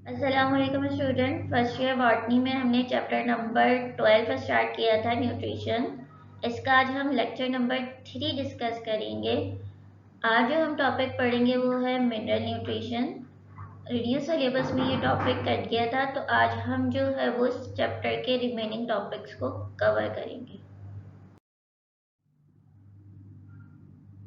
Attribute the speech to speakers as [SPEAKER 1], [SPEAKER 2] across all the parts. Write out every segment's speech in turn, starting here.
[SPEAKER 1] अस्सलामुअलैकुम student. First year botany में हमने चैप्टर नंबर 12 स्टार्ट किया था, न्यूट्रिशन। इसका आज हम लेक्चर नंबर 3 डिस्कस करेंगे। आज जो हम टॉपिक पढ़ेंगे वो है मिनरल न्यूट्रिशन। रिड्यूस सिलेबस में ये टॉपिक कट गया था, तो आज हम जो है वो इस चैप्टर के रिमेनिंग टॉपिक्स को कवर करेंगे।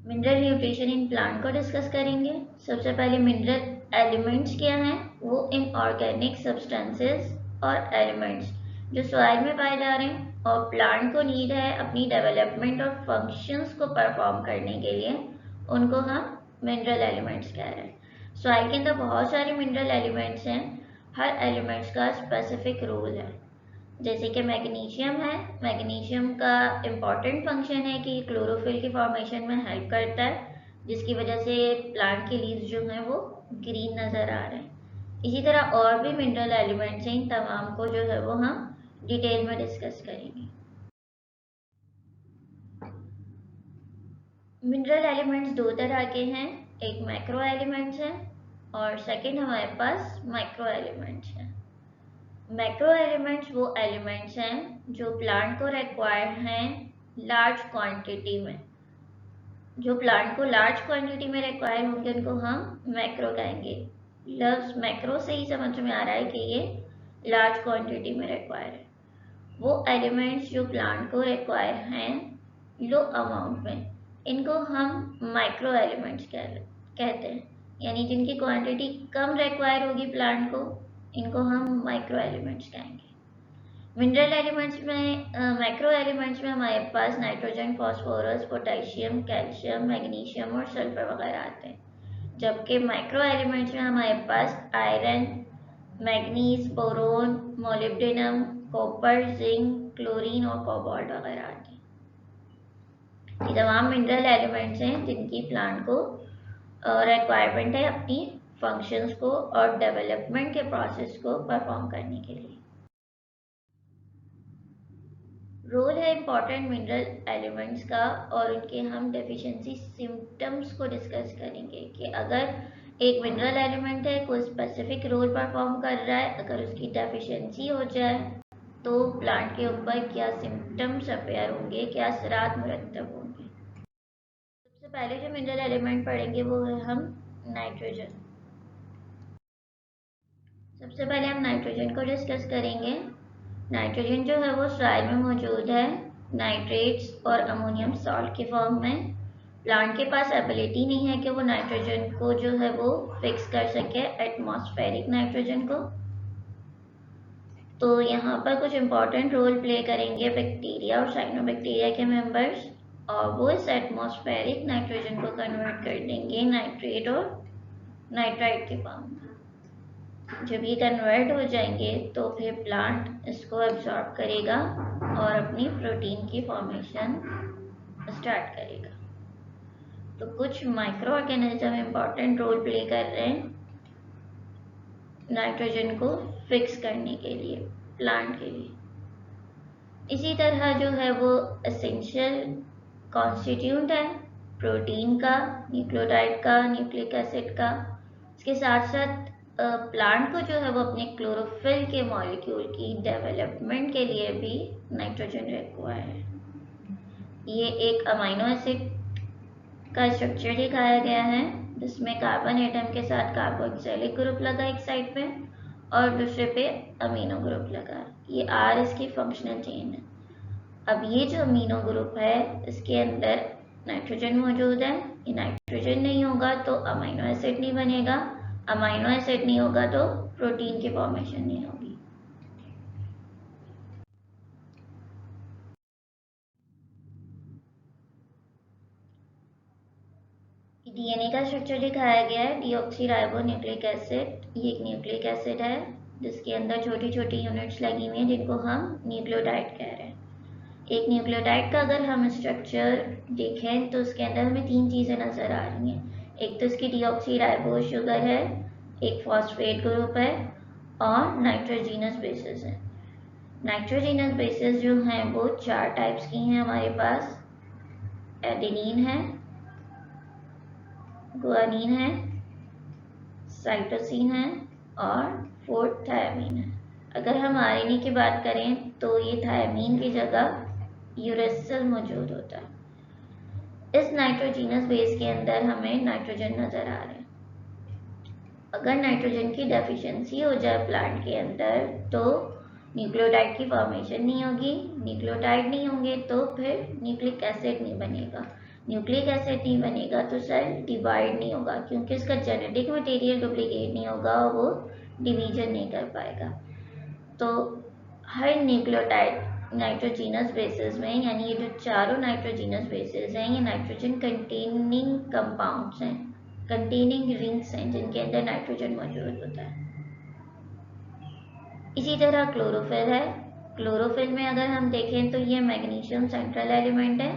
[SPEAKER 1] मिनरल न्यूट्रिशन इन प्लांट को डिस्कस करेंगे। सबसे पहले मिनरल एलिमेंट्स क्या हैं, वो इनऑर्गेनिक सब्सटेंसेस और एलिमेंट्स जो सॉइल में पाए जा रहे हैं और प्लांट को नीड है अपनी डेवलपमेंट और फंक्शंस को परफॉर्म करने के लिए, उनको हम मिनरल एलिमेंट्स कह रहे हैं। सॉइल के अंदर बहुत सारे मिनरल एलिमेंट्स हैं, हर एलिमेंट्स का स्पेसिफिक रोल है। जैसे कि मैग्नीशियम है, मैग्नीशियम का इम्पॉर्टेंट फंक्शन है कि क्लोरोफिल की फॉर्मेशन में हेल्प करता है, जिसकी वजह से प्लांट के लीव्स जो हैं वो ग्रीन नज़र आ रहे हैं। इसी तरह और भी मिनरल एलिमेंट्स हैं, इन तमाम को जो है वो हम डिटेल में डिस्कस करेंगे। मिनरल एलिमेंट्स दो तरह के हैं, एक मैक्रो एलिमेंट्स हैं और सेकंड हमारे पास माइक्रो एलिमेंट्स हैं। मैक्रो एलिमेंट्स वो एलिमेंट्स हैं जो प्लांट को रिक्वायर हैं लार्ज क्वांटिटी में। जो प्लांट को लार्ज क्वांटिटी में रिक्वायर होंगे उनको हम मैक्रो कहेंगे। लफ्ज़ मैक्रो से ही समझ में आ रहा है कि ये लार्ज क्वांटिटी में रिक्वायर है। वो एलिमेंट्स जो प्लांट को रिक्वायर हैं लो अमाउंट में, इनको हम माइक्रो एलिमेंट्स कहते हैं। यानी जिनकी क्वांटिटी कम रिक्वायर होगी प्लांट को, इनको हम माइक्रो एलिमेंट्स कहेंगे। मिनरल एलिमेंट्स में मैक्रो एलिमेंट्स में हमारे पास nitrogen, phosphorus, potassium, calcium, magnesium और सल्फर वगैरह आते हैं। जबकि माइक्रो एलिमेंट्स में हमारे पास iron, manganese, boron, molybdenum, copper, zinc, chlorine और कोबाल्ट वगैरह आते हैं। ये तमाम मिनरल एलिमेंट्स हैं जिनकी प्लांट को रिक्वायरमेंट है अपनी फंक्शंस को और डेवलपमेंट के प्रोसेस को परफॉर्म करने के लिए। रोल है इम्पॉर्टेंट मिनरल एलिमेंट्स का और उनके हम डेफिशिएंसी सिम्टम्स को डिस्कस करेंगे कि अगर एक मिनरल एलिमेंट है कोई स्पेसिफिक रोल परफॉर्म कर रहा है, अगर उसकी डेफिशिएंसी हो जाए तो प्लांट के ऊपर क्या सिम्टम्स अपेयर होंगे, क्या असरात मुरतब होंगे। सबसे पहले जो मिनरल एलिमेंट पढ़ेंगे वो है हम नाइट्रोजन। सबसे पहले हम नाइट्रोजन को डिस्कस करेंगे। नाइट्रोजन जो है वो सॉइल में मौजूद है नाइट्रेट्स और अमोनियम सॉल्ट के फॉर्म में। प्लांट के पास एबिलिटी नहीं है कि वो नाइट्रोजन को जो है वो फिक्स कर सके एटमॉस्फेरिक नाइट्रोजन को। तो यहाँ पर कुछ इम्पॉर्टेंट रोल प्ले करेंगे बैक्टीरिया और साइनोबैक्टीरिया के मेंबर्स, और वो इस एटमॉस्फेरिक नाइट्रोजन को कन्वर्ट कर देंगे नाइट्रेट और नाइट्राइट के फॉर्म में। जब ये कन्वर्ट हो जाएंगे तो फिर प्लांट इसको एब्जॉर्ब करेगा और अपनी प्रोटीन की फॉर्मेशन स्टार्ट करेगा। तो कुछ micro organism important role play कर रहे हैं नाइट्रोजन को फिक्स करने के लिए प्लांट के लिए। इसी तरह जो है वो एसेंशियल कॉन्स्टिट्यूएंट है प्रोटीन का, न्यूक्लियोटाइड का, न्यूक्लिक एसिड का। इसके साथ साथ प्लांट को जो है वो अपने क्लोरोफिल के मॉलिक्यूल की डेवलपमेंट के लिए भी नाइट्रोजन रिक्वायर्ड है। ये एक अमीनो एसिड का स्ट्रक्चर दिखाया गया है जिसमें कार्बन एटम के साथ कार्बोक्सिलिक ग्रुप लगा एक साइड पे और दूसरे पे अमीनो ग्रुप लगा। ये आर इसकी फंक्शनल चेन है। अब ये जो अमीनो ग्रुप है इसके अंदर नाइट्रोजन मौजूद है। ये नाइट्रोजन नहीं होगा तो अमीनो एसिड नहीं बनेगा, अमीनो एसिड नहीं होगा तो प्रोटीन की फॉर्मेशन नहीं होगी। डीएनए का स्ट्रक्चर दिखाया गया है डीऑक्सीराइबो न्यूक्लिक एसिड। ये एक न्यूक्लिक एसिड है जिसके अंदर छोटी छोटी यूनिट्स लगी हुई हैं जिनको हम न्यूक्लियोटाइड कह रहे हैं। एक न्यूक्लियोटाइड का अगर हम स्ट्रक्चर देखें तो उसके अंदर हमें तीन चीज़ें नज़र आ रही हैं। एक तो इसकी डीऑक्सीराइबो शुगर है, एक फॉस्फेट ग्रुप है और नाइट्रोजीनस बेसिस है। नाइट्रोजीनस बेसिस जो हैं वो चार टाइप्स की हैं हमारे पास। एडेनिन है, गुआनिन है, साइटोसिन है और फोर्थ थायमीन है। अगर हम आरएनए की बात करें तो ये थायमीन की जगह यूरेसिल मौजूद होता है। इस नाइट्रोजीनस बेस के अंदर हमें नाइट्रोजन नज़र आ रहे हैं। अगर नाइट्रोजन की डेफिशिएंसी हो जाए प्लांट के अंदर तो न्यूक्लियोटाइड की फॉर्मेशन नहीं होगी। न्यूक्लियोटाइड नहीं होंगे तो फिर न्यूक्लिक एसिड नहीं बनेगा। न्यूक्लिक एसिड नहीं बनेगा तो सेल डिवाइड नहीं होगा, क्योंकि उसका जेनेटिक मटेरियल डुप्लीकेट नहीं होगा, वो डिवीजन नहीं कर पाएगा। तो हर न्यूक्लियोटाइड नाइट्रोजीनस बेसिस में, यानी ये जो चारों नाइट्रोजीनस बेसिस हैं, ये नाइट्रोजन कंटेनिंग कंपाउंड्स हैं, कंटेनिंग रिंग्स हैं जिनके अंदर नाइट्रोजन मौजूद होता है। इसी तरह क्लोरोफिल है। क्लोरोफिल में अगर हम देखें तो ये मैग्नीशियम सेंट्रल एलिमेंट है,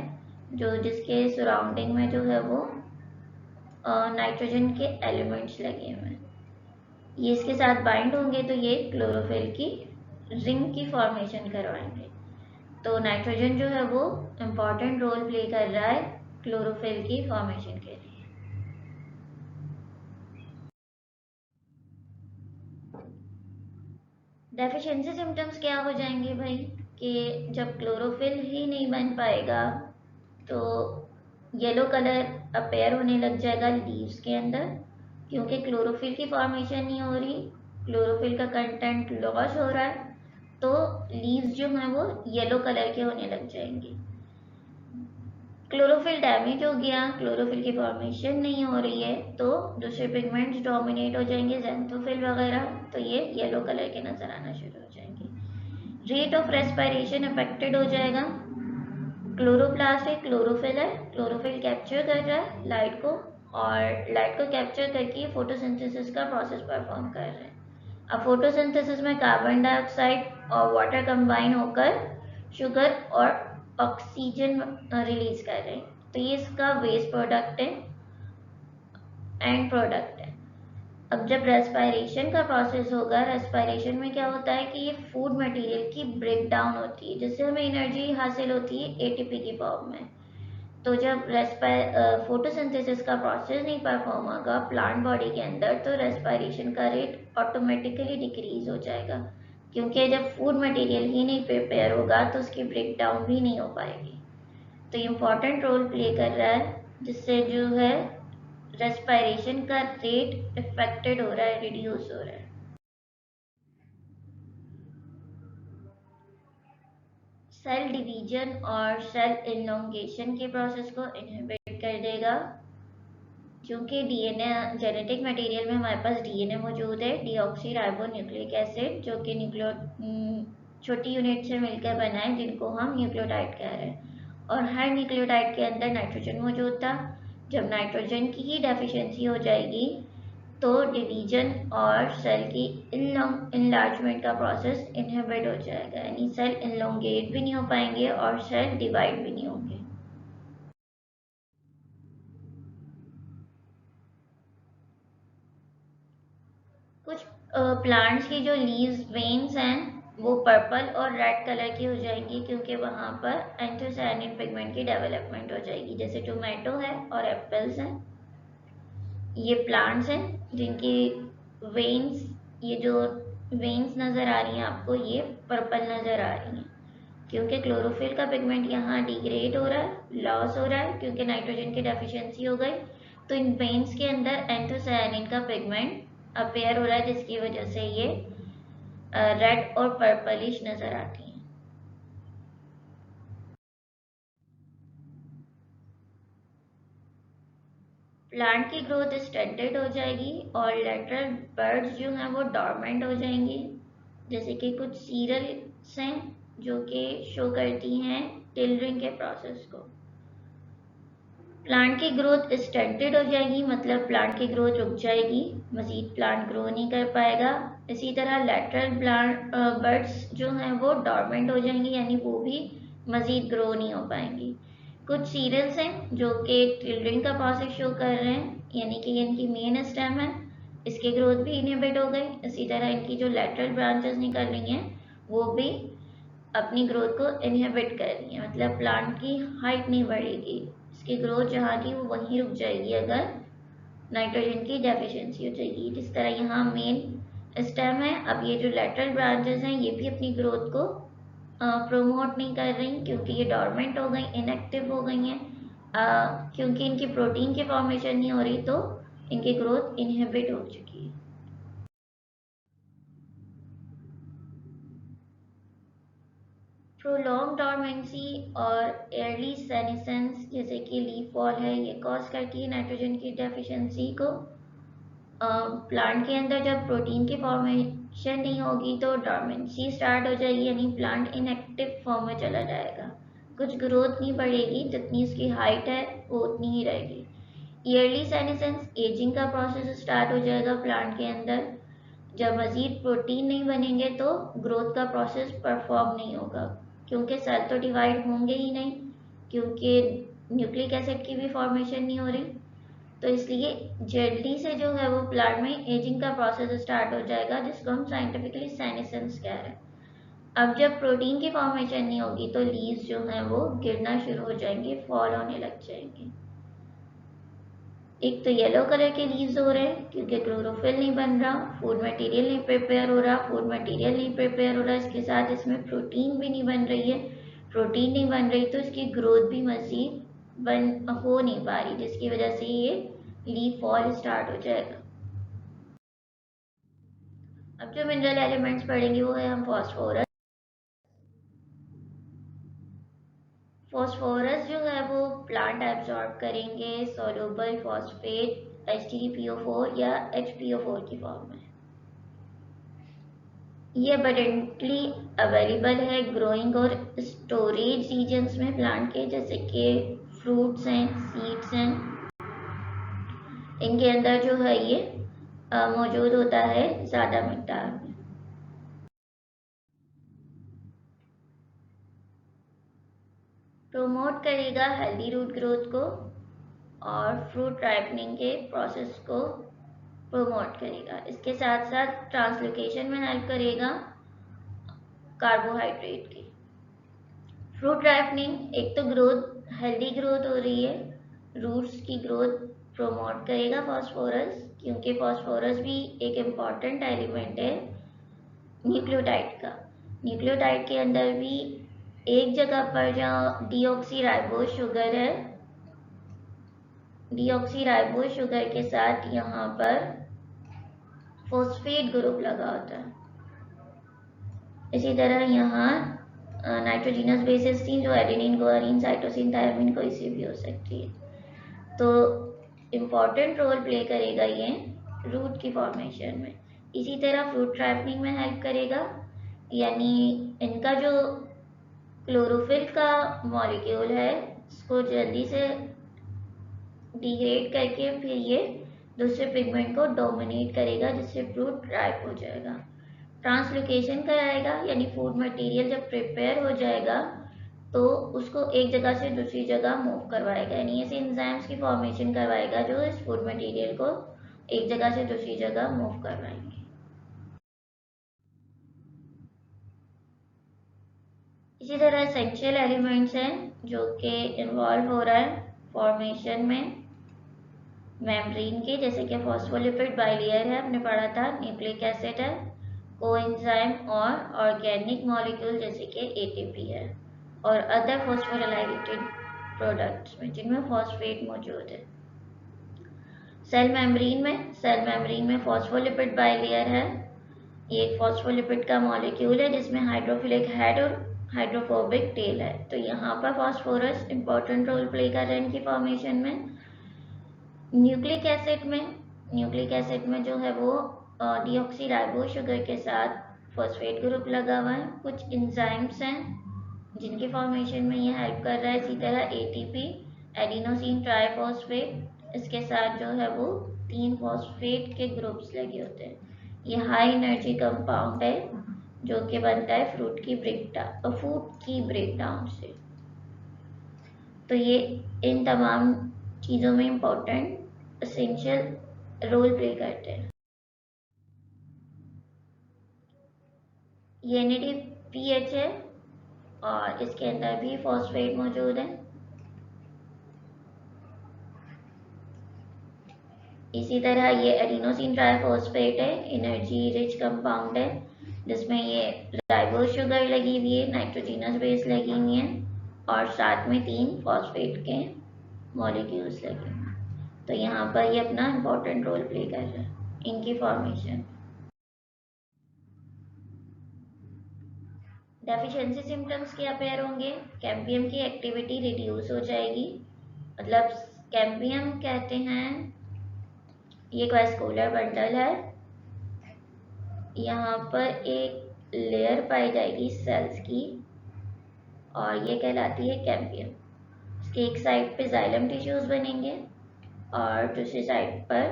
[SPEAKER 1] जो जिसके सराउंडिंग में जो है वो नाइट्रोजन के एलिमेंट्स लगे हुए हैं। ये इसके साथ बाइंड होंगे तो ये क्लोरोफिल की रिंग की फॉर्मेशन करवाएंगे। तो नाइट्रोजन जो है वो इम्पॉर्टेंट रोल प्ले कर रहा है क्लोरोफिल की फॉर्मेशन के लिए। डेफिशिएंसी सिम्टम्स क्या हो जाएंगे भाई, कि जब क्लोरोफिल ही नहीं बन पाएगा तो येलो कलर अपेयर होने लग जाएगा लीव्स के अंदर, क्योंकि क्लोरोफिल की फॉर्मेशन नहीं हो रही, क्लोरोफिल का कंटेंट लॉस हो रहा है, तो लीव्स जो हैं वो येलो कलर के होने लग जाएंगे। क्लोरोफिल डैमेज हो गया, क्लोरोफिल की फॉर्मेशन नहीं हो रही है, तो दूसरे पिगमेंट्स डोमिनेट हो जाएंगे, ज़ैंथोफिल वगैरह, तो ये येलो कलर के नज़र आना शुरू हो जाएंगे। रेट ऑफ रेस्पिरेशन अफेक्टेड हो जाएगा। क्लोरोप्लास्ट एक क्लोरोफिल है, क्लोरोफिल कैप्चर कर रहा है लाइट को, और लाइट को कैप्चर करके फोटोसिंथेसिस का प्रोसेस परफॉर्म कर रहे हैं। अब फोटोसिंथेसिस में कार्बन डाइऑक्साइड और वाटर कंबाइन होकर शुगर और ऑक्सीजन रिलीज कर रहे हैं, तो ये इसका वेस्ट प्रोडक्ट है, एंड प्रोडक्ट है। अब जब रेस्पिरेशन का प्रोसेस होगा, रेस्पिरेशन में क्या होता है कि ये फूड मटेरियल की ब्रेक डाउन होती है, जिससे हमें एनर्जी हासिल होती है एटीपी की फॉर्म में। तो जब फोटोसिंथेसिस का प्रोसेस नहीं परफॉर्म होगा प्लांट बॉडी के अंदर, तो रेस्पिरेशन का रेट ऑटोमेटिकली डिक्रीज हो जाएगा, क्योंकि जब फूड मटेरियल ही नहीं प्रिपेयर होगा तो उसकी ब्रेक डाउन भी नहीं हो पाएगी। तो ये इम्पॉर्टेंट रोल प्ले कर रहा है, जिससे जो है रेस्पिरेशन का रेट इफेक्टेड हो रहा है, रिड्यूस हो रहा है। सेल डिवीजन और सेल इनलोंगेशन के प्रोसेस को इनहिबिट कर देगा, क्योंकि डीएनए जेनेटिक मटेरियल में हमारे पास डीएनए मौजूद है, डीऑक्सी राइबो न्यूक्लिक एसिड, जो कि छोटी यूनिट से मिलकर बना है, जिनको हम न्यूक्लियोटाइड कह रहे हैं। और हर न्यूक्लियोटाइड के अंदर नाइट्रोजन मौजूद था। जब नाइट्रोजन की ही डेफिशिएंसी हो जाएगी तो डिवीजन और सेल की इनलार्जमेंट का प्रोसेस इनहिबिट हो जाएगा, यानी सेल इनलोंगेट भी नहीं हो पाएंगे और सेल डिवाइड भी नहीं होंगे। कुछ प्लांट्स की जो लीव्स वेन्स हैं वो पर्पल और रेड कलर की हो जाएंगी, क्योंकि वहाँ पर एंथोसायनिन पिगमेंट की डेवलपमेंट हो जाएगी, जैसे टोमेटो है और एप्पल्स हैं। ये प्लांट्स हैं जिनकी वेन्स, ये जो वेन्स नज़र आ रही हैं आपको, ये पर्पल नज़र आ रही हैं, क्योंकि क्लोरोफिल का पिगमेंट यहाँ डिग्रेड हो रहा है, लॉस हो रहा है, क्योंकि नाइट्रोजन की डेफिशिएंसी हो गई। तो इन वेन्स के अंदर एंथोसायनिन का पिगमेंट अपेयर हो रहा है, जिसकी वजह से ये रेड और पर्पलिश नज़र आती हैं। प्लांट की ग्रोथ स्टंटेड हो जाएगी और लेटरल बर्ड्स जो हैं वो डॉर्मेंट हो जाएंगी, जैसे कि कुछ सीरल्स हैं जो कि शो करती हैं टिलरिंग के प्रोसेस को। प्लांट की ग्रोथ स्टंटेड हो जाएगी, मतलब प्लांट की ग्रोथ रुक जाएगी, मजीद प्लांट ग्रो नहीं कर पाएगा। इसी तरह लेटरल प्लांट बर्ड्स जो हैं वो डॉर्मेंट हो जाएंगी, यानी वो भी मजीद ग्रो नहीं हो पाएंगी। कुछ सीरियल्स हैं जो कि टिलरिंग का प्रोसेस शो कर रहे हैं, यानी कि इनकी मेन स्टेम है, इसकी ग्रोथ भी इनहिबिट हो गई। इसी तरह इनकी जो लेटरल ब्रांचेस निकल रही हैं वो भी अपनी ग्रोथ को इनहिबिट कर रही है, मतलब प्लांट की हाइट नहीं बढ़ेगी, इसकी ग्रोथ जहाँ की वो वहीं रुक जाएगी अगर नाइट्रोजन की डेफिशिएंसी हो जाएगी। जिस तरह यहाँ मेन स्टेम है। अब ये जो लेटरल ब्रांचेस हैं ये भी अपनी ग्रोथ को प्रोमोट नहीं कर रही, क्योंकि ये डॉर्मेंट हो गई, इनएक्टिव हो गई हैं। क्योंकि इनकी प्रोटीन की फॉर्मेशन नहीं हो रही, तो इनकी ग्रोथ इनहिबिट हो चुकी है। प्रोलॉन्ग डॉर्मेंसी और अर्ली सेनेसेंस जैसे कि लीफ फॉल है, ये कॉज करती है नाइट्रोजन की डेफिशिएंसी को। प्लांट के अंदर जब प्रोटीन की फॉर्मेशन नहीं होगी तो डॉर्मेंसी स्टार्ट हो जाएगी, यानी प्लांट इनएक्टिव फॉर्म में चला जाएगा। कुछ ग्रोथ नहीं बढ़ेगी, जितनी इसकी हाइट है वो उतनी ही रहेगी। ईयरली सेनेसेंस, एजिंग का प्रोसेस स्टार्ट हो जाएगा प्लांट के अंदर। जब मजीद प्रोटीन नहीं बनेंगे तो ग्रोथ का प्रोसेस परफॉर्म नहीं होगा, क्योंकि सेल तो डिवाइड होंगे ही नहीं, क्योंकि न्यूक्लिक एसिड की भी फॉर्मेशन नहीं हो रही। तो इसलिए जल्दी से जो है वो प्लांट में एजिंग का प्रोसेस स्टार्ट हो जाएगा, जिसको हम साइंटिफिकली सेनेसेंस कह रहे हैं। अब जब प्रोटीन की फॉर्मेशन नहीं होगी तो लीव्स जो हैं वो गिरना शुरू हो जाएंगे, फॉल होने लग जाएंगे। एक तो येलो कलर के लीव्स हो रहे हैं क्योंकि क्लोरोफिल नहीं बन रहा, फूड मटेरियल नहीं प्रिपेयर हो रहा, फूड मटेरियल नहीं प्रिपेयर हो रहा, इसके साथ इसमें प्रोटीन भी नहीं बन रही है। प्रोटीन नहीं बन रही तो इसकी ग्रोथ भी मजीद हो नहीं पा रही, जिसकी वजह से ये लीफ फॉल स्टार्ट हो जाएगा। अब जो मिनरल एलिमेंट्स पढ़ेंगे वो है हम फॉस्फोरस। फॉस्फोरस जो है वो प्लांट एब्जॉर्ब करेंगे सोल्यूबल फॉस्फेट H3PO4 या HPO4 की फॉर्म में। ये अबंडेंटली अवेलेबल है ग्रोइंग और स्टोरेज रीजन्स में प्लांट के, जैसे कि फ्रूट्स हैं, सीड्स हैं, इनके अंदर जो है ये मौजूद होता है ज़्यादा मिकदार में। प्रोमोट करेगा हेल्दी रूट ग्रोथ को और फ्रूट राइपनिंग के प्रोसेस को प्रोमोट करेगा। इसके साथ साथ ट्रांसलोकेशन में हेल्प करेगा कार्बोहाइड्रेट की। फ्रूट राइपनिंग, एक तो ग्रोथ, हेल्दी ग्रोथ हो रही है, रूट्स की ग्रोथ प्रोमोट करेगा फॉस्फोरस, क्योंकि फॉस्फोरस भी एक इम्पॉर्टेंट एलिमेंट है न्यूक्लियोटाइड का। न्यूक्लियोटाइड के अंदर भी एक जगह पर जहाँ डीऑक्सीराइबोस शुगर है, डीऑक्सीराइबोस शुगर के साथ यहाँ पर फॉस्फेट ग्रुप लगा होता है। इसी तरह यहाँ नाइट्रोजिनस बेसिस थी जो एडेनिन, गुआनिन, साइटोसिन, थायमिन कोई सी भी हो सकती है। तो इम्पॉर्टेंट रोल प्ले करेगा ये रूट की फॉर्मेशन में। इसी तरह फ्रूट राइपनिंग में हेल्प करेगा, यानी इनका जो क्लोरोफिल का मॉलिक्यूल है इसको जल्दी से डिग्रेड करके फिर ये दूसरे पिगमेंट को डोमिनेट करेगा, जिससे फ्रूट राइप हो जाएगा। ट्रांसलोकेशन कराएगा, यानी फूड मटेरियल जब प्रिपेयर हो जाएगा तो उसको एक जगह से दूसरी जगह मूव करवाएगा, यानी ऐसे एंजाइम्स की फॉर्मेशन करवाएगा जो इस फूड मटेरियल को एक जगह से दूसरी जगह मूव करवाएंगे। इसी तरह एसेंशियल एलिमेंट्स हैं जो कि इन्वॉल्व हो रहा है फॉर्मेशन में मेम्ब्रेन के, जैसे कि फॉस्फोलिपिड बाइलेयर है, आपने पढ़ा था, न्यूक्लिक एसिड है, कोएंजाइम और ऑर्गेनिक मॉलिक्यूल जैसे कि एटीपी है, और अदर फॉस्फोराइलेटेड प्रोडक्ट्स में जिनमें फॉस्फेट मौजूद है। सेल मेम्ब्रेन में फॉस्फोलिपिड बाइलेयर है। ये एक फॉस्फोलिपिड का मॉलिक्यूल है जिसमें हाइड्रोफिलिक हेड और हाइड्रोफोबिक टेल है। तो यहाँ पर फॉस्फोरस इंपॉर्टेंट रोल प्ले कर रहे हैं इनकी फॉर्मेशन में। न्यूक्लिक एसिड में जो है वो डीऑक्सीराइबोस शुगर के साथ फॉस्फेट ग्रुप लगा हुआ है। कुछ एंजाइम्स हैं जिनकी फॉर्मेशन में ये हेल्प कर रहा है। इसी तरह एटीपी, एडिनोसिन ट्राइफॉस्फेट, इसके साथ जो है वो 3 फॉस्फेट के ग्रुप्स लगे होते हैं। ये हाई एनर्जी कंपाउंड है जो कि बनता है फूड की ब्रेकडाउन से। तो ये इन तमाम चीज़ों में इम्पोर्टेंट एसेंशियल रोल प्ले करते हैं। ये NADPH है और इसके अंदर भी फॉस्फेट मौजूद है। इसी तरह ये एडिनोसिन ट्राइफॉस्फेट है, एनर्जी रिच कंपाउंड है, जिसमें ये राइबोज शुगर लगी हुई है, नाइट्रोजिनस बेस लगी हुई है और साथ में 3 फॉस्फेट के मॉलिक्यूल्स लगे हुए हैं। तो यहाँ पर ये अपना इम्पोर्टेंट रोल प्ले कर रहा है इनकी फॉर्मेशन। डेफिशिएंसी सिम्टम्स क्या अपेयर होंगे? कैम्बियम की एक्टिविटी रिड्यूस हो जाएगी। मतलब कैम्बियम कहते हैं, ये एक वास्कुलर बंडल है, यहाँ पर एक लेयर पाई जाएगी सेल्स की और ये कहलाती है कैम्बियम। इसके एक साइड पे जाइलम टिश्यूज बनेंगे और दूसरी साइड पर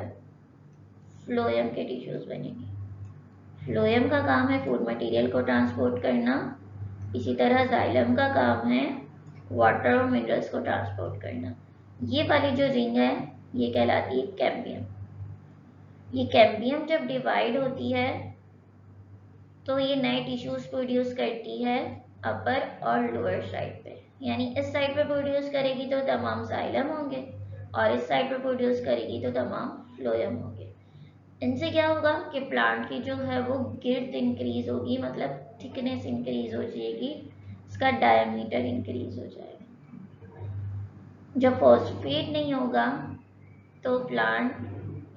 [SPEAKER 1] फ्लोएम के टिश्यूज बनेंगे। फ्लोएम का काम है फूड मटेरियल को ट्रांसपोर्ट करना, इसी तरह जाइलम का काम है वाटर और मिनरल्स को ट्रांसपोर्ट करना। ये वाली जो रिंग है ये कहलाती है कैम्बियम। ये कैम्बियम जब डिवाइड होती है तो ये नए टिश्यूज प्रोड्यूस करती है अपर और लोअर साइड पे। यानी इस साइड पे प्रोड्यूस करेगी तो तमाम जाइलम होंगे और इस साइड पे प्रोड्यूस करेगी तो तमाम फ्लोएम होंगे। इनसे क्या होगा कि प्लांट की जो है वो गिर्थ इंक्रीज होगी, मतलब थिकनेस इंक्रीज हो जाएगी, इसका डायमीटर इंक्रीज हो जाएगा। जब फॉस्फेट नहीं होगा तो प्लांट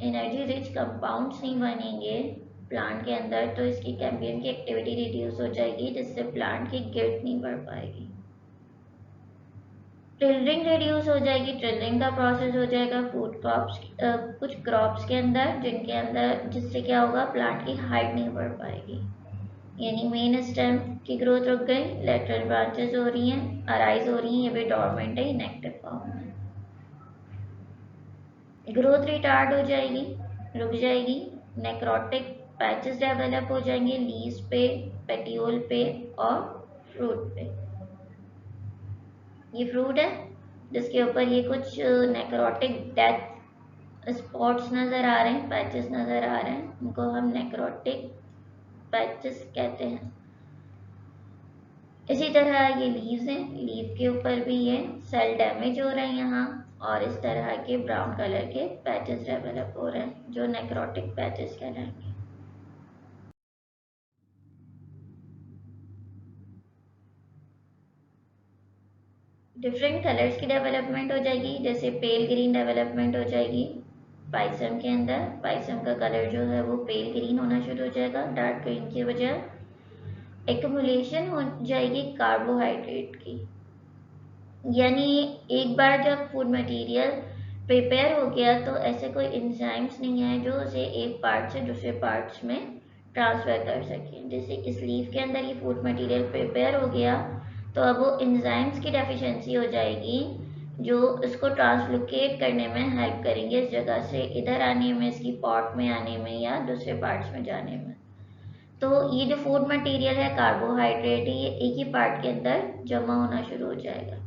[SPEAKER 1] एनर्जी रिच कंपाउंड्स नहीं बनेंगे प्लांट के अंदर, तो इसकी कैम्बियम की एक्टिविटी रिड्यूस हो जाएगी, जिससे प्लांट की गिर्थ नहीं बढ़ पाएगी। टिल्डरिंग रिड्यूस हो जाएगी, टिल्डरिंग का प्रोसेस हो जाएगा फूड क्रॉप्स, कुछ क्रॉप्स के अंदर, जिनके अंदर जिससे क्या होगा, प्लांट की हाइट नहीं बढ़ पाएगी। यानी मेन स्टेम की ग्रोथ रुक गई, लेटरल ब्रांचेस हो रही हैं, अराइज हो रही हैं, ये भी डोरमेंट है, इनएक्टिव फॉर्म में। ग्रोथ रिटार्ड हो जाएगी, रुक जाएगी, नेक्रोटिक पैचेस डेवलप हो जाएंगे लीव्स पे, पेटियोल पे और फ्रूट पे। ये फ्रूट है जिसके ऊपर ये कुछ नेक्रोटिक डेथ स्पॉट्स नज़र आ रहे हैं, पैचेस नज़र आ रहे हैं, उनको हम नेक्रोटिक पैचेस कहते हैं। इसी तरह ये लीव्स हैं, लीव के ऊपर भी ये सेल डैमेज हो रहे हैं यहाँ, और इस तरह के ब्राउन कलर के पैचेस डेवलप हो रहे हैं जो नेक्रोटिक पैचेस कहलाएंगे। डिफरेंट कलर्स की डेवलपमेंट हो जाएगी, जैसे पेल ग्रीन डेवलपमेंट हो जाएगी पाइसम के अंदर। पाइसम का कलर जो है वो पेल ग्रीन होना शुरू हो जाएगा डार्क ग्रीन की वजह। एक्युमुलेशन हो जाएगी कार्बोहाइड्रेट की, यानी एक बार जब फूड मटेरियल प्रिपेयर हो गया तो ऐसे कोई एंजाइम्स नहीं है जो उसे एक पार्ट से दूसरे पार्ट्स में ट्रांसफ़र कर सके। जैसे इस लीफ के अंदर ये फूड मटेरियल प्रिपेयर हो गया तो अब वो एंजाइम्स की डेफिशिएंसी हो जाएगी जो इसको ट्रांसलोकेट करने में हेल्प करेंगे इस जगह से इधर आने में, इसकी पॉट में आने में या दूसरे पार्ट्स में जाने में। तो ये जो फूड मटेरियल है कार्बोहाइड्रेट है, ये एक ही पार्ट के अंदर जमा होना शुरू हो जाएगा।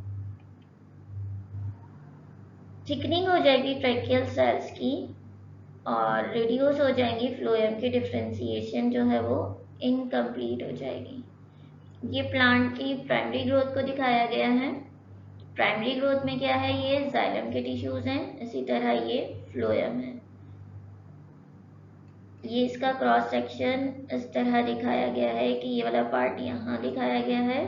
[SPEAKER 1] थिकनिंग हो जाएगी ट्रैकियल सेल्स की और रिड्यूस हो जाएंगी फ्लोएम की डिफ्रेंसिएशन जो है वो इनकम्प्लीट हो जाएगी। ये प्लांट की प्राइमरी ग्रोथ को दिखाया गया है। प्राइमरी ग्रोथ में क्या है, ये जाइलम के टिश्यूज हैं, इसी तरह ये फ्लोएम है। ये इसका क्रॉस सेक्शन इस तरह दिखाया गया है कि ये वाला पार्ट यहाँ दिखाया गया है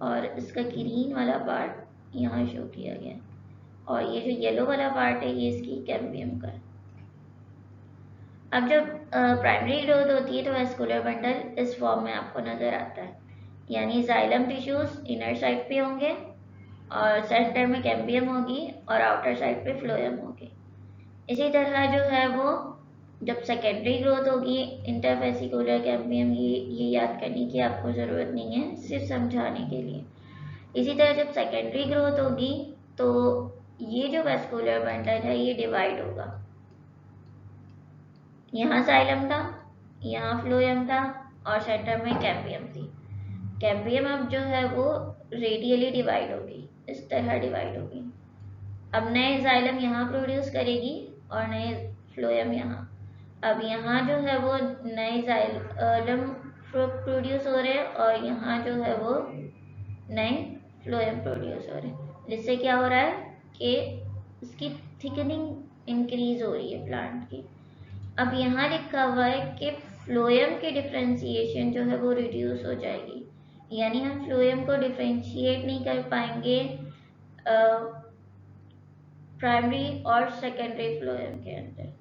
[SPEAKER 1] और इसका ग्रीन वाला पार्ट यहाँ शो किया गया है, और ये जो येलो वाला पार्ट है ये इसकी कैम्बियम का है। अब जब प्राइमरी ग्रोथ होती है तो वेस्कुलर बंडल इस फॉर्म में आपको नज़र आता है, यानी जाइलम टिश्यूज इनर साइड पे होंगे और सेंटर में कैम्बियम होगी और आउटर साइड पे फ्लोएम होगी। इसी तरह जो है वो जब सेकेंडरी ग्रोथ होगी इंटरवेसिकुलर कैम्बियम, ये याद करने की आपको ज़रूरत नहीं है, सिर्फ समझाने के लिए। इसी तरह जब सेकेंडरी ग्रोथ होगी तो ये जो वेस्कुलर बंडल है ये डिवाइड होगा, यहाँ जाइलम था, यहाँ फ्लोएम था और सेंटर में कैम्बियम थी। कैम्बियम अब जो है वो रेडियली डिवाइड होगी, इस तरह डिवाइड होगी। अब नए जाइलम यहाँ प्रोड्यूस करेगी और नए फ्लोएम यहाँ। अब यहाँ जो है वो नए जाइलम प्रोड्यूस हो रहे हैं और यहाँ जो है वो नए फ्लोएम प्रोड्यूस हो रहे हैं, जिससे क्या हो रहा है कि इसकी थिकनिंग इंक्रीज हो रही है प्लांट की। अब यहाँ लिखा हुआ है कि फ्लोएम की डिफ्रेंसिएशन जो है वो रिड्यूस हो जाएगी, यानी हम फ्लोएम को डिफ्रेंशिएट नहीं कर पाएंगे प्राइमरी और सेकेंडरी फ्लोएम के अंदर।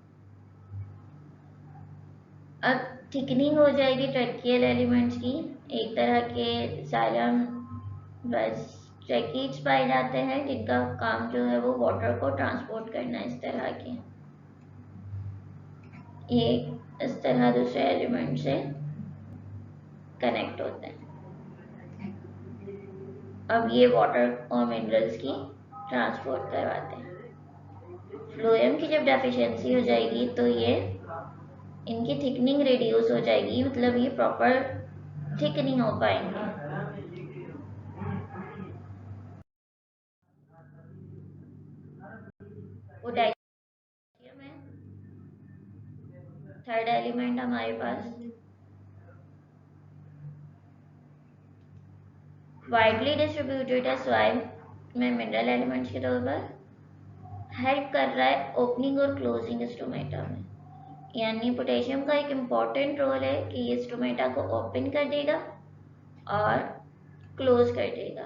[SPEAKER 1] अब थिकनिंग हो जाएगी ट्रैकियल एलिमेंट्स की। एक तरह के जाइलम बस ट्रैकीज पाए जाते हैं जिनका काम जो है वो वाटर को ट्रांसपोर्ट करना है। इस तरह के ये इस तरह दूसरे एलिमेंट से कनेक्ट होते हैं। अब ये वाटर और मिनरल्स की ट्रांसपोर्ट करवाते हैं। फ्लोएम की जब डेफिशिएंसी हो जाएगी तो ये इनकी थिकनिंग रिड्यूस हो जाएगी, मतलब ये प्रॉपर थिक नहीं हो पाएंगे। पोटेशियम है थर्ड एलिमेंट हमारे पास। वाइडली डिस्ट्रीब्यूटेड है सॉइल में मिनरल एलिमेंट्स के तौर पर। हेल्प कर रहा है ओपनिंग और क्लोजिंग स्टोमेटा में, यानी पोटेशियम का एक इम्पॉर्टेंट रोल है कि ये स्टोमेटा को ओपन कर देगा और क्लोज कर देगा।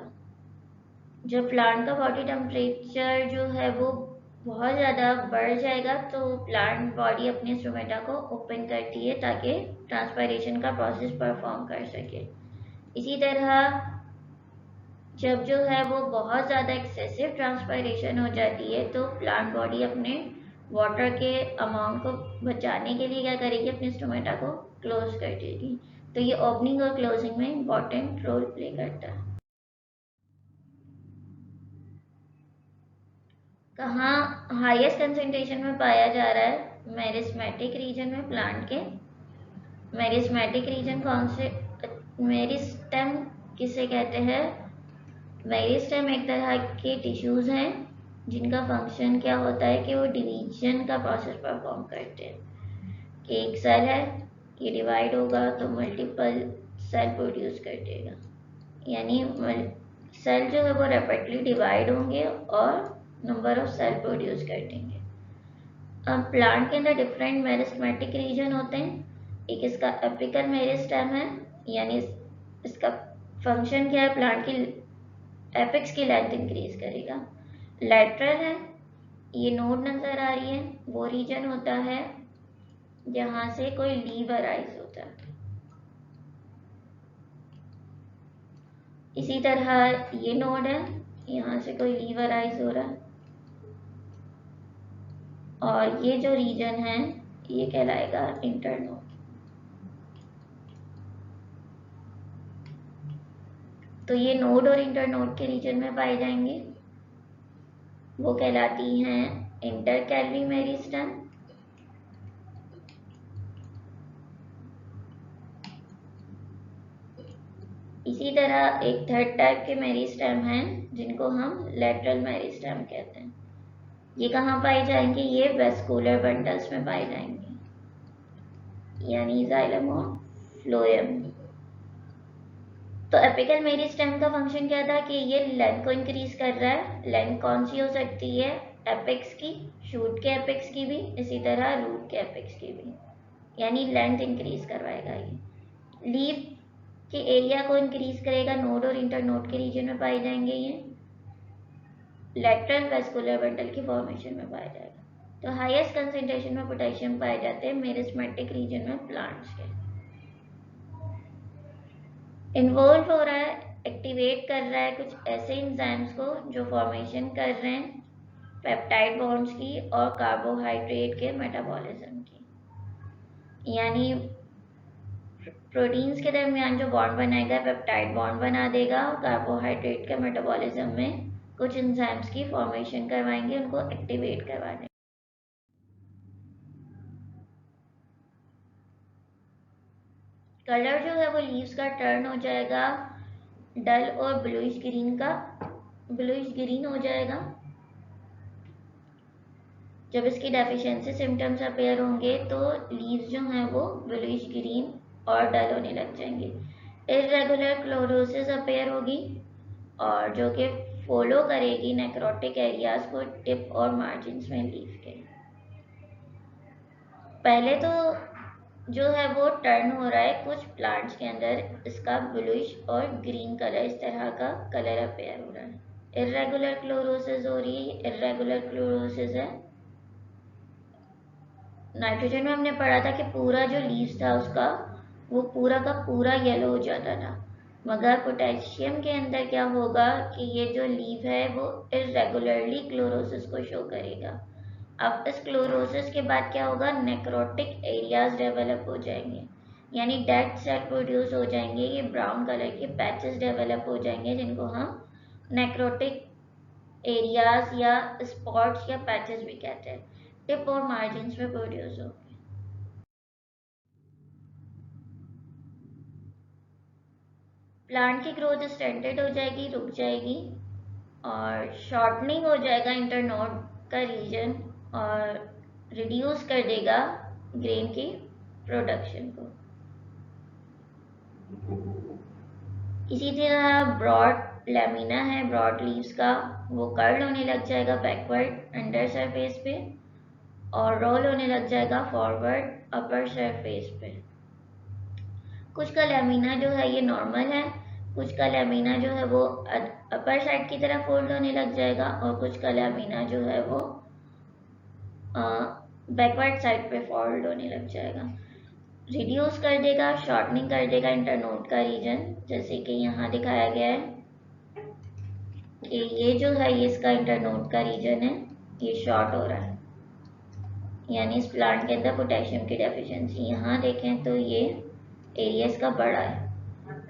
[SPEAKER 1] जब प्लांट का बॉडी टेम्परेचर जो है वो बहुत ज़्यादा बढ़ जाएगा तो प्लांट बॉडी अपने स्टोमेटा को ओपन करती है ताकि ट्रांसपायरेशन का प्रोसेस परफॉर्म कर सके। इसी तरह जब जो है वो बहुत ज़्यादा एक्सेसिव ट्रांसपायरेशन हो जाती है तो प्लांट बॉडी अपने वाटर के अमाउंट को बचाने के लिए क्या करेगी, अपने स्टोमेटा को क्लोज कर देगी। तो ये ओपनिंग और क्लोजिंग में इम्पॉर्टेंट रोल प्ले करता है। कहाँ हाईएस्ट कंसेंट्रेशन में पाया जा रहा है, मेरिस्मेटिक रीजन में प्लांट के। मेरिस्मेटिक रीजन कौन से, मेरिस्टेम किसे कहते हैं? मेरिस्टेम एक तरह के टिश्यूज हैं जिनका फंक्शन क्या होता है कि वो डिवीजन का प्रोसेस परफॉर्म करते हैं। कि एक सेल है, ये डिवाइड होगा तो मल्टीपल सेल प्रोड्यूस कर देगा, यानी सेल जो है वो रैपिडली डिवाइड होंगे और नंबर ऑफ सेल प्रोड्यूस कर देंगे। अब प्लांट के अंदर डिफरेंट मेरिस्टेमेटिक रीजन होते हैं। एक इसका एपिकल मेरिस्टेम है, यानी इसका फंक्शन क्या है, प्लांट की एपेक्स की लेंथ इंक्रीज करेगा। लैटरल है, ये नोड नजर आ रही है, वो रीजन होता है जहां से कोई लीव अराइज होता है। इसी तरह ये नोड है, यहाँ से कोई लीव अराइज हो रहा है, और ये जो रीजन है ये कहलाएगा इंटरनोड। तो ये नोड और इंटरनोड के रीजन में पाए जाएंगे, वो कहलाती हैं इंटरकैलरी मेरिस्टेम। इसी तरह एक थर्ड टाइप के मेरिस्टेम हैं जिनको हम लेटरल मेरिस्टेम कहते हैं। ये कहाँ पाए जाएंगे, ये वेस्कुलर बंडल्स में पाए जाएंगे, यानी जाइलम और फ्लोएम। तो एपिकल मेरिस्टेम का फंक्शन क्या था कि ये लेंथ को इंक्रीज कर रहा है। लेंथ कौन सी हो सकती है, एपेक्स की, शूट के एपेक्स की भी, इसी तरह रूट के एपेक्स की भी, यानी लेंथ इंक्रीज करवाएगा। ये लीफ के एरिया को इंक्रीज करेगा, नोड और इंटरनोड के रीजन में पाए जाएंगे। ये लेटरल वेस्कुलर बंडल की फॉर्मेशन में पाया जाएगा। तो हाईएस्ट कंसेंट्रेशन में पोटेशियम पाए जाते हैं मेरिस्मेटिक रीजन में प्लांट्स के। इन्वॉल्व हो रहा है, एक्टिवेट कर रहा है कुछ ऐसे इंजाइम्स को जो फॉर्मेशन कर रहे हैं पेप्टाइड बॉन्ड्स की और कार्बोहाइड्रेट के मेटाबॉलिज्म की। यानी प्रोटीन्स के दरमियान जो बॉन्ड बनाएगा पेप्टाइड बॉन्ड बना देगा, और कार्बोहाइड्रेट के मेटाबॉलिज्म में कुछ इंजाइम्स की फॉर्मेशन करवाएंगे, उनको एक्टिवेट करवा देंगे। कलर जो है वो लीव्स का टर्न हो जाएगा डल और ब्लूइश ग्रीन हो जाएगा। जब इसकी डेफिशिएंसी सिम्टम्स अपेयर होंगे तो लीव्स जो हैं वो ब्लूइश ग्रीन और डल होने लग जाएंगे। इरेगुलर क्लोरोसिस अपेयर होगी और जो कि फॉलो करेगी नेक्रोटिक एरियाज को टिप और मार्जिन्स में लीफ के। पहले तो जो है वो टर्न हो रहा है कुछ प्लांट्स के अंदर, इसका ब्लूइश और ग्रीन कलर, इस तरह का कलर अपेयर हो रहा है। इर्रेगुलर क्लोरोसिस हो रही है, इर्रेगुलर क्लोरोसिस है। नाइट्रोजन में हमने पढ़ा था कि पूरा जो लीव्स था उसका वो पूरा का पूरा येलो हो जाता था, मगर पोटेशियम के अंदर क्या होगा कि ये जो लीव है वो इरेगुलरली क्लोरोसिस को शो करेगा। अब इस क्लोरोसिस के बाद क्या होगा, नेक्रोटिक एरियाज डेवलप हो जाएंगे, यानी डेड सेल प्रोड्यूस हो जाएंगे, ये ब्राउन कलर के पैचेस डेवलप हो जाएंगे जिनको हम नेक्रोटिक एरियाज या स्पॉट्स या पैचेस भी कहते हैं, टिप और मार्जिन में प्रोड्यूस होंगे। प्लांट की ग्रोथ स्टंटेड हो जाएगी, रुक जाएगी, और शॉर्टनिंग हो जाएगा इंटरनोड का रीजन, और रिड्यूस कर देगा ग्रेन की प्रोडक्शन को। इसी तरह ब्रॉड लेमिना है, ब्रॉड लीव्स का, वो कर्ल होने लग जाएगा बैकवर्ड अंडर सरफेस पे, और रोल होने लग जाएगा फॉरवर्ड अपर सरफेस पे। कुछ का लेमिना जो है ये नॉर्मल है, कुछ का लेमिना जो है वो अपर साइड की तरफ फोल्ड होने लग जाएगा, और कुछ का लेमिना जो है वो बैकवर्ड साइड पे फोल्ड होने लग जाएगा। रिड्यूस कर देगा, शॉर्टनिंग कर देगा इंटरनोड का रीजन, जैसे कि यहाँ दिखाया गया है कि ये जो है ये इसका इंटरनोड का रीजन है, ये शॉर्ट हो रहा है, यानी इस प्लांट के अंदर पोटेशियम की डेफिशिएंसी। यहाँ देखें तो ये एरिया इसका बड़ा है,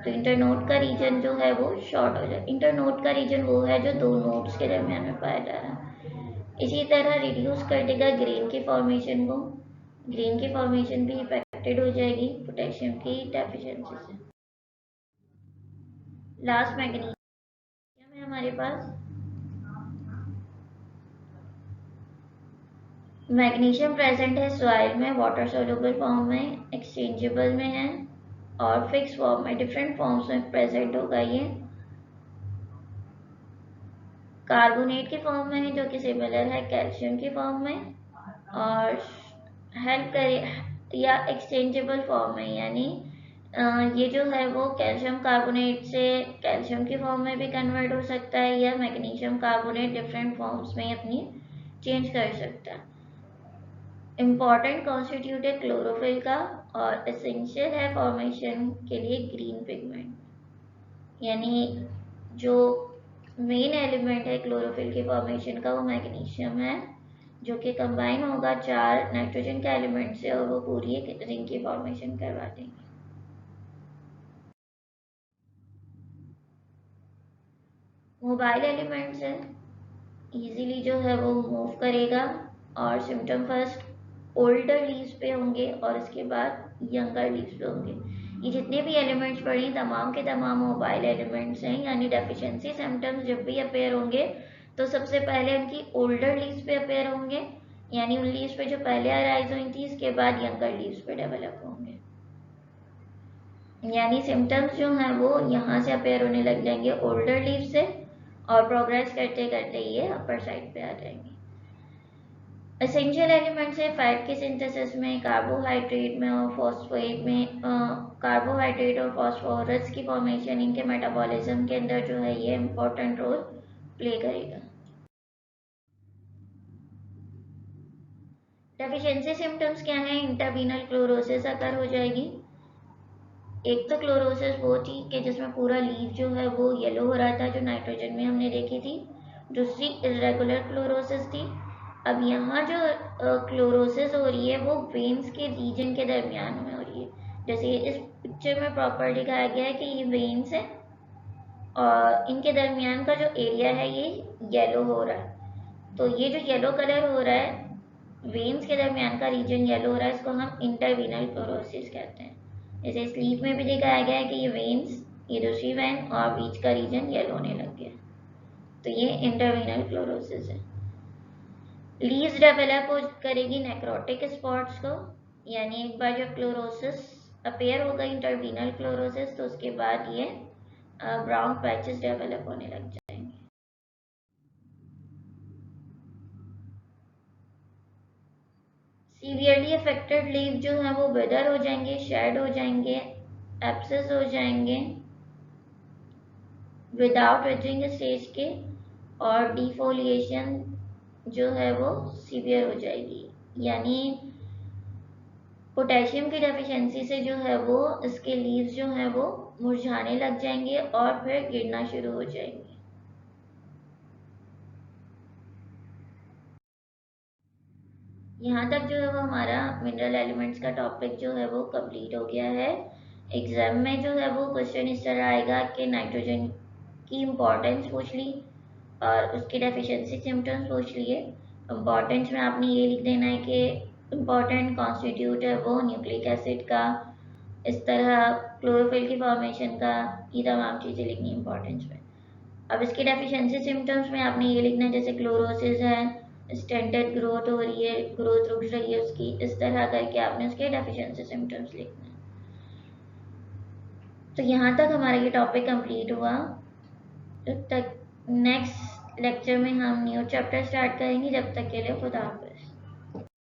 [SPEAKER 1] तो इंटरनोड का रीजन जो है वो शॉर्ट हो जाए। इंटरनोड का रीजन वो है जो दो नोड्स के दरमियान में पाया जा रहा है। इसी तरह रिड्यूस कर देगा ग्रेन की फॉर्मेशन को, ग्रेन की फॉर्मेशन भी इफेक्टेड हो जाएगी पोटेशियम की डेफिशिएंसी से। लास्ट मैग्नीशियम है हमारे पास। मैग्नीशियम प्रेजेंट है सॉइल में, वाटर सोल्यूबल फॉर्म में, एक्सचेंजेबल में है, और फिक्स फॉर्म में, डिफरेंट फॉर्म्स में प्रेजेंट होगा ये। कार्बोनेट के फॉर्म में है जो कि सिमिलर है कैल्शियम के फॉर्म में, और हेल्प करे या एक्सचेंजेबल फॉर्म में, यानी ये जो है वो कैल्शियम कार्बोनेट से कैल्शियम की फॉर्म में भी कन्वर्ट हो सकता है, या मैग्नीशियम कार्बोनेट डिफरेंट फॉर्म्स में अपनी चेंज कर सकता है। इम्पॉर्टेंट कॉन्स्टिट्यूट है क्लोरोफिल का, और एसेंशियल है फॉर्मेशन के लिए ग्रीन पिगमेंट, यानी जो मेन एलिमेंट है क्लोरोफिल के फॉर्मेशन का वो मैग्नीशियम है, जो कि कंबाइन होगा चार नाइट्रोजन के एलिमेंट से, और वो पूरी एक रिंग की फॉर्मेशन करवा देंगे। मोबाइल एलिमेंट्स है, इजीली जो है वो मूव करेगा, और सिम्टम फर्स्ट ओल्डर लीव्स पे होंगे और इसके बाद यंगर लीव्स पे होंगे। ये जितने भी एलिमेंट्स पढ़े तमाम के तमाम मोबाइल एलिमेंट्स हैं, यानी डेफिशिएंसी सिम्टम्स जब भी अपेयर होंगे तो सबसे पहले उनकी ओल्डर लीव्स पे अपेयर होंगे, यानी उन लीव्स पे जो पहले अराइज हुई थी, इसके बाद यंगर लीव्स पे डेवलप होंगे, यानी सिम्टम्स जो हैं वो यहाँ से अपेयर होने लग जाएंगे ओल्डर लीव से, और प्रोग्रेस करते करते ये अपर साइड पे आ जाएंगे। एसेंशियल एलिमेंट्स है फैट के सिंथेसिस में, कार्बोहाइड्रेट में और फॉस्फेट में, कार्बोहाइड्रेट और फॉस्फोरस की फॉर्मेशन, इनके मेटाबॉलिज्म के अंदर जो है ये इम्पोर्टेंट रोल प्ले करेगा। डेफिशिएंसी सिम्टम्स क्या है, इंटरवीनल क्लोरोसिस अकर हो जाएगी। एक तो क्लोरोसिस वो थी कि जिसमें पूरा लीफ जो है वो येलो हो रहा था, जो नाइट्रोजन में हमने देखी थी। दूसरी इरेगुलर क्लोरोसिस थी। अब यहाँ जो क्लोरोसिस हो रही है वो वेन्स के रीजन के दरमियान में हो रही है, जैसे इस पिक्चर में प्रॉपर दिखाया गया है कि ये वेन्स है और इनके दरमियान का जो एरिया है ये येलो हो रहा है। तो ये जो येलो कलर हो रहा है, वेन्स के दरमियान का रीजन येलो हो रहा है, इसको हम इंटरवीनल क्लोरोसिस कहते हैं। जैसे स्लीप में भी दिखाया गया है कि ये वेन्स, ये दूसरी वेन और बीच का रीजन येलो होने लग गया, तो ये इंटरवीनल क्लोरोसिस है। लीव्स डेवलप करेगी नेक्रोटिक स्पॉट्स को, यानी एक बार जब क्लोरोसिस अपेयर होगा इंटरवीनल क्लोरोसिस, तो उसके बाद ये ब्राउन पैचेस डेवलप होने लग जाएंगे। सीवियरली अफेक्टेड लीव जो है वो विदर हो जाएंगे, शेड हो जाएंगे, एब्सेस हो जाएंगे विदाउट रीचिंग स्टेज के, और डिफोलिएशन जो है वो सीवियर हो जाएगी, यानी पोटेशियम की डेफिशिएंसी से जो है वो इसके लीव्स जो है वो मुरझाने लग जाएंगे और फिर गिरना शुरू हो जाएंगे। यहाँ तक जो है वो हमारा मिनरल एलिमेंट्स का टॉपिक जो है वो कंप्लीट हो गया है। एग्जाम में जो है वो क्वेश्चन इस तरह आएगा कि नाइट्रोजन की इम्पोर्टेंस पूछ ली और उसके डेफिशिएंसी सिम्टम्स पूछ लिए। इम्पोर्टेंस में आपने ये लिख देना है कि इम्पोर्टेंट कॉन्स्टिट्यूट है वो न्यूक्लिक एसिड का, इस तरह क्लोरोफिल की फॉर्मेशन का, ये तमाम चीज़ें लिखनी इम्पोर्टेंस में। अब इसके डेफिशिएंसी सिम्टम्स में आपने ये लिखना है जैसे क्लोरोसिस है, स्टेंटेड ग्रोथ हो रही है, ग्रोथ रुक रही है उसकी, इस तरह करके आपने उसके डेफिशिएंसी सिम्टम्स लिखने हैं। तो यहाँ तक हमारा ये टॉपिक कंप्लीट हुआ। तब तक नेक्स्ट लेक्चर में हम न्यू चैप्टर स्टार्ट करेंगे। जब तक के लिए खुदा हाफिज़।